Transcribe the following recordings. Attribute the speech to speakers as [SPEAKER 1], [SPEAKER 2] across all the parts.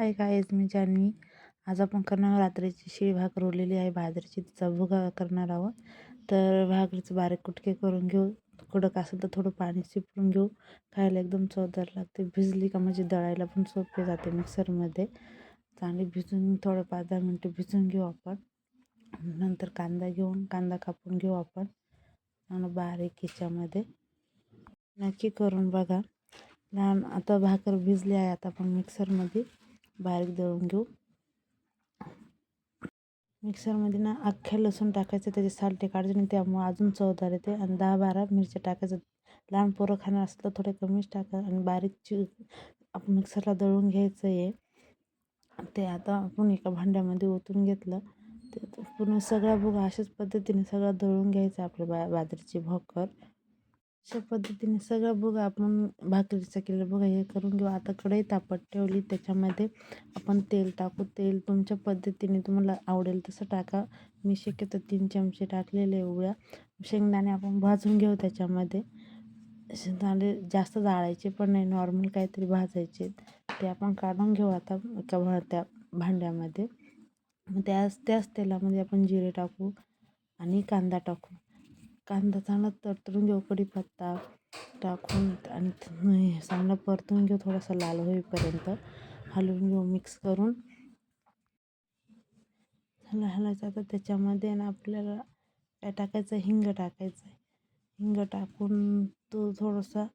[SPEAKER 1] Hi guys, मी जान्हवी. आज आपण करणार आहोत रात्रीची शिळी भाकर उरलेली आहे बाजरीची, तिचा भुगा करणार आहोत. तर भाकरीचं बारीक कुटके करून घेऊ. कडक असेल तर थोडं पाणी शिपडून घेऊ. खायला एकदम चवदार लागते. भिजली का म्हणजे दळायला पण सोपे जाते. मिक्सरमध्ये चांगली भिजून थोडं 5-10 मिनटं भिजून घेऊ आपण. नंतर कांदा कापून घेऊ आपण चांगलं बारीक याच्यामध्ये. नक्की करून बघा. आता भाकर भिजली आहे. आता आपण मिक्सरमध्ये बारीक दळून घेऊ. मिक्सरमध्ये ना अख्ख्या लसूण टाकायचं, त्याचे सालटे काढायचे आणि त्यामुळे अजून चवदार येते. आणि 10-12 मिरच्या टाकायचं. लहान पोरं खाणार असलं तर थोडे कमीच टाका. आणि बारीक आपण मिक्सरला दळून घ्यायचं आहे. ते आता आपण एका भांड्यामध्ये ओतून घेतलं. ते पूर्ण सगळा भुगा अशाच पद्धतीने सगळं दळून घ्यायचं आपल्या बाजरीची भाकर. अशा पद्धतीने सगळा भुगा आपण भाकरीचा केलेला भुगा हे करून घेऊ. आता कढई तापत ठेवली, त्याच्यामध्ये आपण तेल टाकू. तेल तुमच्या पद्धतीने तुम्हाला आवडेल तसं टाका. मी शक्यतो 3 चमचे टाकलेले एवढ्या. शेंगदाणे आपण भाजून घेऊ त्याच्यामध्ये. शेंगदाणे जास्त जाळायचे पण नाही, नॉर्मल काहीतरी भाजायचे. ते आपण काढून घेऊ आता त्या भांड्यामध्ये. मग त्याच तेलामध्ये आपण जिरे टाकू आणि कांदा टाकू. कांदा चांगला तडतडून घेऊ. कढीपत्ता टाकून आणि चांगलं परतून घेऊ. थोडासा लाल होईपर्यंत हलवून घेऊ. मिक्स करून हलायचं. आता त्याच्यामध्ये ना आपल्याला काय टाकायचं, हिंग टाकायचं आहे. हिंग टाकून तो थोडासा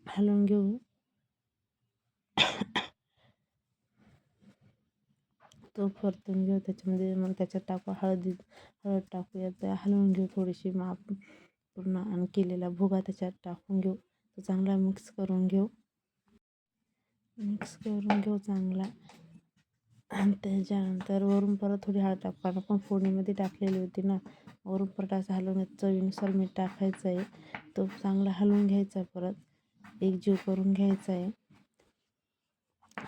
[SPEAKER 1] हलवून घेऊ. तो परतून घेऊ. त्याच्यामध्ये मग त्याच्यात टाकू हळद टाकूया. त्या हलवून घेऊ थोडीशी. मग आपण पूर्ण आणि केलेला भुगा त्याच्यात टाकून घेऊ. तो चांगला मिक्स करून घेऊ चांगला. आणि त्याच्यानंतर वरून परत थोडी हळद टाकू, कारण आपण फोडणीमध्ये टाकलेली होती ना. वरून परत असं हलवून चवीनुसार मीठ टाकायचं आहे. तो चांगला हलवून घ्यायचा, परत एकजीव करून घ्यायचा आहे.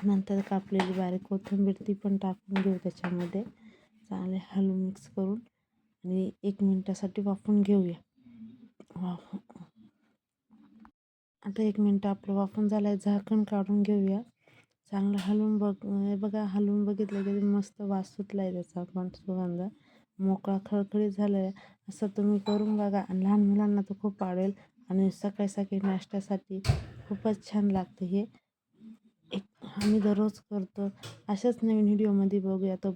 [SPEAKER 1] नंतर कापलेली बारीक कोथिंबीर ती पण टाकून घेऊ त्याच्यामध्ये. चांगले हलवून मिक्स करून आणि 1 मिनिटासाठी वाफवून घेऊया. आता 1 मिनिट आपलं वाफवून झालं आहे. झाकण काढून घेऊया. चांगलं हलवून बघा, हलवून बघितलं की मस्त वास सुटला आहे त्याचा पण सुगंध. मोकळा खळखळीत झाला आहे. असं तुम्ही करून बघा. आणि लहान मुलांना तर खूप आवडेल. आणि सकाळी सकाळी नाश्त्यासाठी खूपच छान लागते हे. आम्ही दररोज करतो. अशाच नवीन व्हिडिओमध्ये बघूया. तो